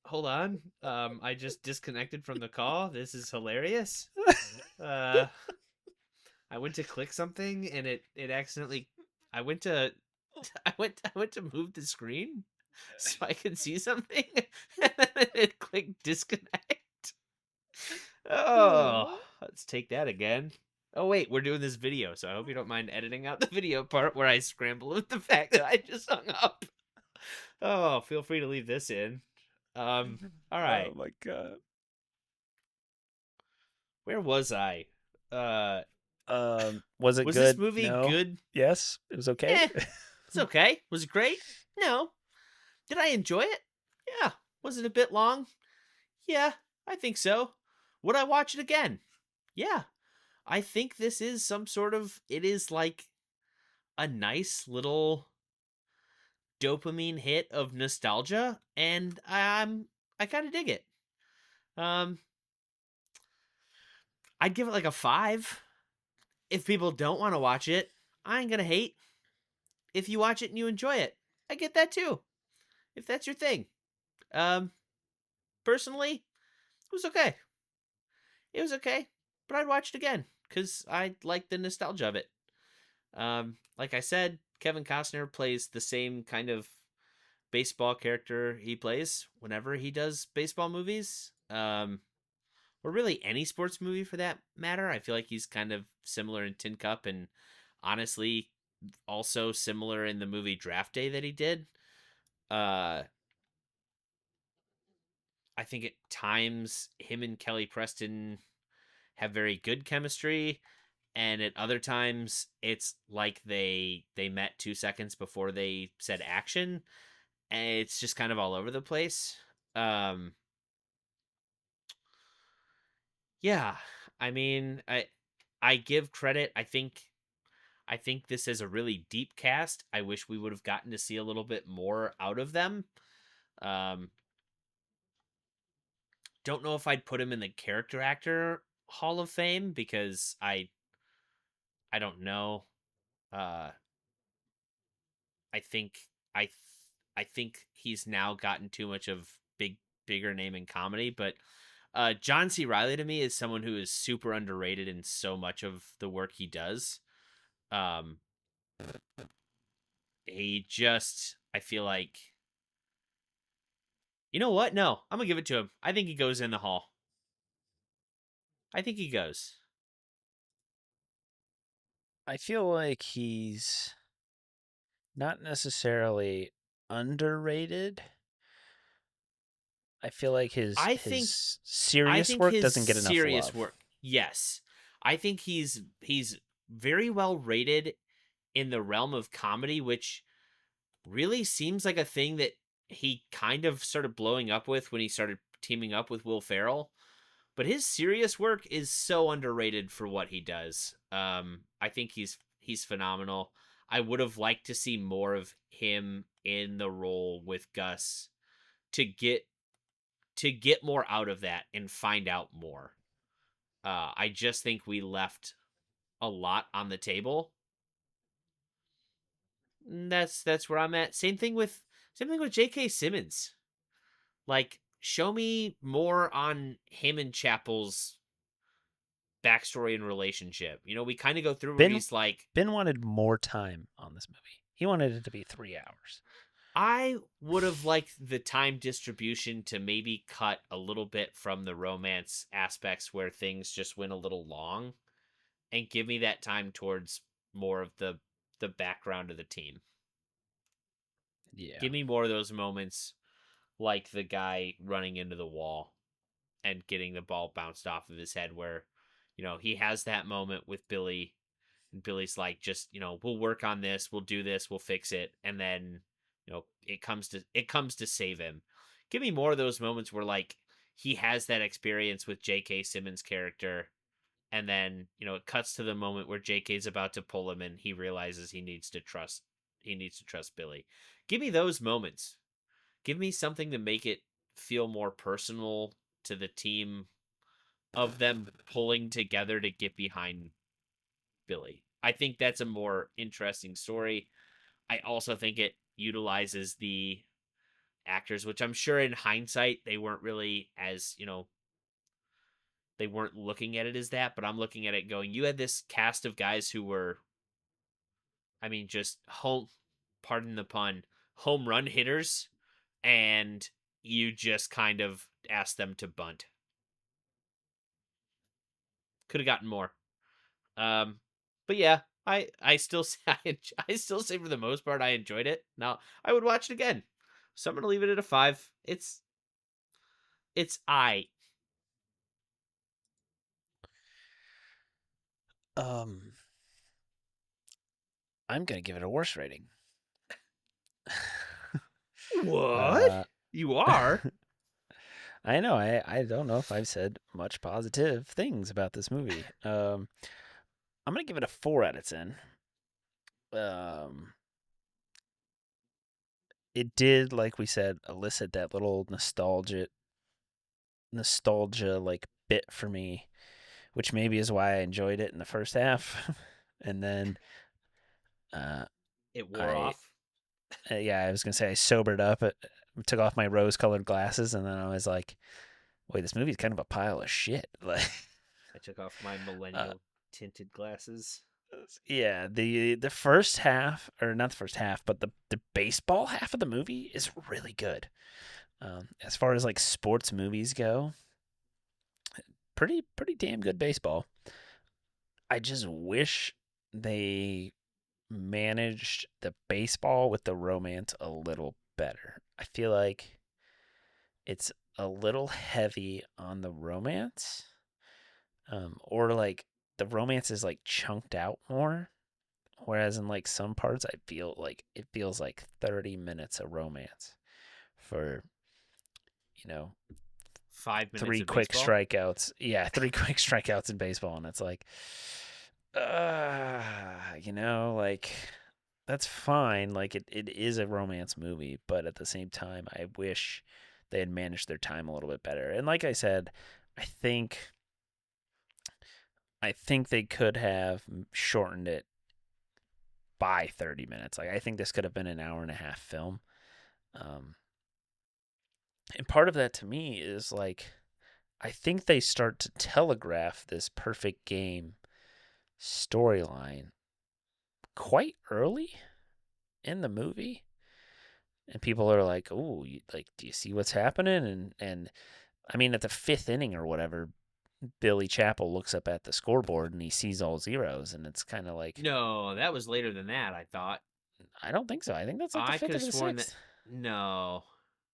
Hold on. I just disconnected from the call. This is hilarious. Uh, I went to click something and it accidentally. I went to I went to move the screen so I could see something, and then it clicked disconnect. Oh, let's take that again. Oh wait, we're doing this video, so I hope you don't mind editing out the video part where I scramble with the fact that I just hung up. Oh, feel free to leave this in. All right, Oh my god. where was I? Uh, Was it was this good? movie No. good? Yes. It was okay. Eh, it's okay. Was it great? No. Did I enjoy it? Yeah. Was it a bit long? Yeah, I think so. Would I watch it again? Yeah. I think this is some sort of it is like a nice little dopamine hit of nostalgia and I kind of dig it. Um I'd give it like a 5. If people don't want to watch it, I ain't going to hate. If you watch it and you enjoy it, I get that too. If that's your thing. Um Personally, it was okay. It was okay, but I'd watch it again cuz I like the nostalgia of it. Like I said, Kevin Costner plays the same kind of baseball character he plays whenever he does baseball movies. or really any sports movie for that matter. I feel like he's kind of similar in Tin Cup, and honestly, also similar in the movie Draft Day that he did. Uh, I think at times him and Kelly Preston have very good chemistry, and at other times it's like they met 2 seconds before they said action, and it's just kind of all over the place. Um, yeah, I mean, I give credit. I think this is a really deep cast. I wish we would have gotten to see a little bit more out of them. Um, don't know if I'd put him in the character actor Hall of Fame because I don't know. Uh, I think I th- I think he's now gotten too much of bigger name in comedy, but John C. Riley to me is someone who is super underrated in so much of the work he does. Um, he just I feel like you know what? No, I'm gonna give it to him. I think he goes in the hall. I think he goes. I feel like he's not necessarily underrated. I feel like his I think his I serious think work his doesn't get enough serious love. work. Yes. I think he's very well rated in the realm of comedy, which really seems like a thing that he kind of started blowing up with when he started teaming up with Will Ferrell. But his serious work is so underrated for what he does. I think he's phenomenal. I would have liked to see more of him in the role with Gus to get more out of that and find out more. I just think we left a lot on the table. That's where I'm at. Same thing with J.K. Simmons. Like, show me more on him and Chapel's backstory and relationship. We kind of go through where Ben he's like, Ben wanted more time on this movie. He wanted it to be 3 hours. I would have liked the time distribution to maybe cut a little bit from the romance aspects where things just went a little long and give me that time towards more of the background of the team. Yeah. Give me more of those moments like the guy running into the wall and getting the ball bounced off of his head where he has that moment with Billy and Billy's like just we'll work on this, we'll do this, we'll fix it, and then it comes to save him. Give me more of those moments where like he has that experience with J.K. Simmons' character, and then it cuts to the moment where JK's about to pull him and he realizes he needs to trust Billy. Give me those moments. Give me something to make it feel more personal to the team of them pulling together to get behind Billy. I think that's a more interesting story. I also think it utilizes the actors, which I'm sure in hindsight they weren't really as, they weren't looking at it as that, but I'm looking at it going, you had this cast of guys who were, I mean, just pardon the pun, home run hitters, and you just kind of asked them to bunt. Could have gotten more. Um, but yeah, I still say I still say for the most part I enjoyed it. Now I would watch it again. So I'm gonna leave it at a 5. It's I. Um, I'm gonna give it a worse rating. What? uh, You are? I know. I don't know if I've said much positive things about this movie. I'm gonna give it a 4 out of 10. Um, it did, like we said, elicit that little nostalgia like bit for me, which maybe is why I enjoyed it in the first half, and then uh, It wore I off. yeah, I was gonna say I sobered up, took off my rose-colored glasses, and then I was like, wait, this movie's kind of a pile of shit. Like, I took off my uh, millennial tinted glasses. yeah, the first half, or not the first half, but the baseball half of the movie is really good. As far as like sports movies go, pretty damn good baseball. I just wish they managed the baseball with the romance a little better. I feel like it's a little heavy on the romance, or like the romance is like chunked out more. Whereas in like some parts, I feel like it feels like 30 minutes of romance for, you know, 5 minutes three of quick baseball. strikeouts. Yeah, three quick strikeouts in baseball. And it's like, like that's fine. Like it is a romance movie, but at the same time, I wish they had managed their time a little bit better. And like I said, I think I think they could have shortened it by 30 minutes. Like I think this could have been an hour and a half film. Um, and part of that to me is like I think they start to telegraph this perfect game storyline quite early in the movie, and people are like, "Oh, like, do you see what's happening?" And I mean, at the fifth inning or whatever, Billy Chapel looks up at the scoreboard and he sees all zeros, and it's kind of like, No, that was later than that. I thought. I don't think so. I think that's like the I could fifth or have the sworn that. sixth. No,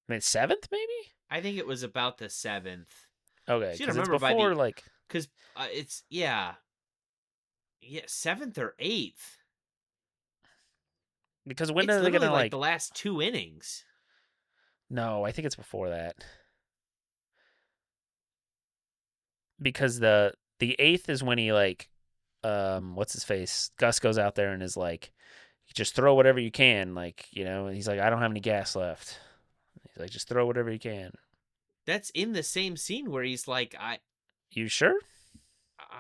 I mean, seventh maybe. I think it was about the seventh. Okay, So you gotta because it's remember by before the, like because it's yeah, seventh or eighth. because when It's are they literally gonna like like? the last 2 innings. No, I think it's before that because the eighth is when he like what's his face? Gus goes out there and is like, just throw whatever you can, like, and he's like, I don't have any gas left. He's like, just throw whatever you can. That's in the same scene where he's like, You sure? I,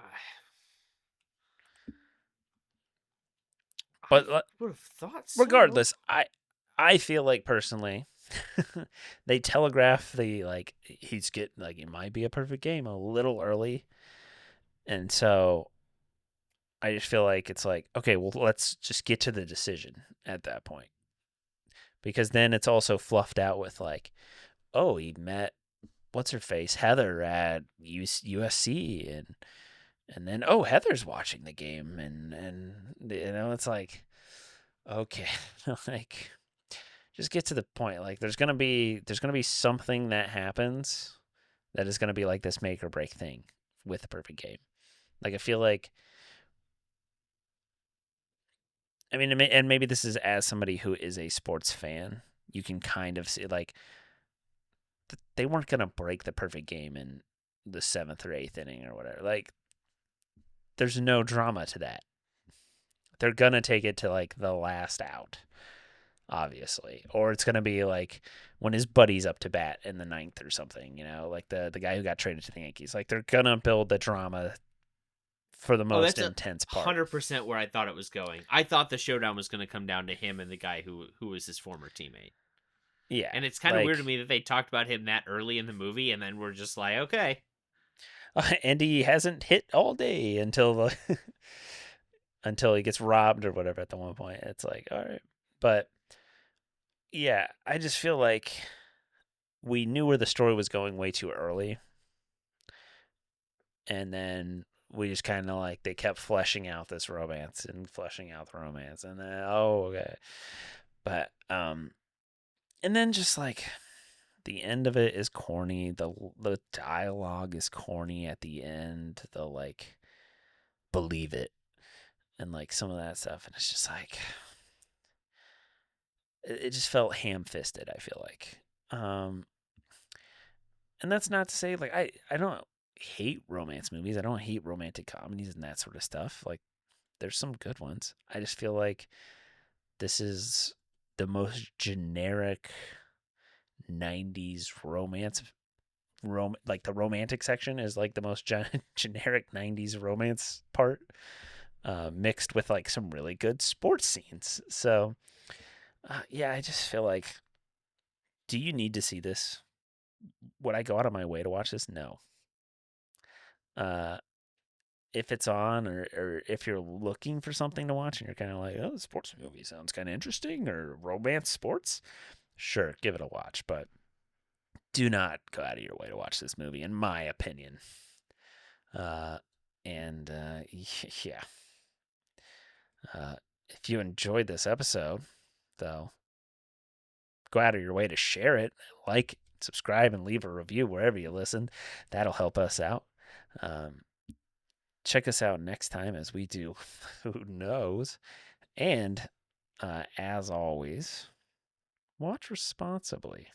I But would have thought so. regardless, I feel like personally, they telegraph the like he's getting like it might be a perfect game a little early, and so I just feel like it's like okay, well let's just get to the decision at that point because then it's also fluffed out with like, oh, he met what's her face Heather at USC and then oh Heather's watching the game and it's like okay like just get to the point like there's gonna be something that happens that is gonna be like this make or break thing with the perfect game. Like I feel like I mean and maybe this is as somebody who is a sports fan you can kind of see like they weren't gonna break the perfect game in the seventh or eighth inning or whatever. Like there's no drama to that. They're gonna take it to like the last out, obviously, or it's gonna be like when his buddy's up to bat in the ninth or something. Like the guy who got traded to the Yankees. Like they're gonna build the drama for the Oh, most that's a intense part. 100% where I thought it was going. I thought the showdown was going to come down to him and the guy who was his former teammate. Yeah, And it's kind of weird to like me that they talked about him that early in the movie, and then we're just like, okay. and he hasn't hit all day until the until he gets robbed or whatever at the one point. It's like all right, but yeah, I just feel like we knew where the story was going way too early, and then we just kind of like they kept fleshing out this romance and fleshing out the romance, and then oh okay, but and then just like the end of it is corny. The dialogue is corny at the end. The like believe it and like some of that stuff, and it's just like it just felt ham fisted. I feel like, and that's not to say like I don't hate romance movies. I don't hate romantic comedies and that sort of stuff. Like there's some good ones. I just feel like this is the most generic 90s romance like the romantic section is like the most generic 90s romance part mixed with like some really good sports scenes. So yeah, I just feel like do you need to see this? Would I go out of my way to watch this? No. Uh if it's on or if you're looking for something to watch and you're kind of like, oh, the sports movie sounds kind of interesting or romance sports, sure, give it a watch. But do not go out of your way to watch this movie, in my opinion. Uh, and yeah, if you enjoyed this episode, though, go out of your way to share it, like, subscribe, and leave a review wherever you listen. That'll help us out. Um, check us out next time as we do Who Knows. And as always, watch responsibly.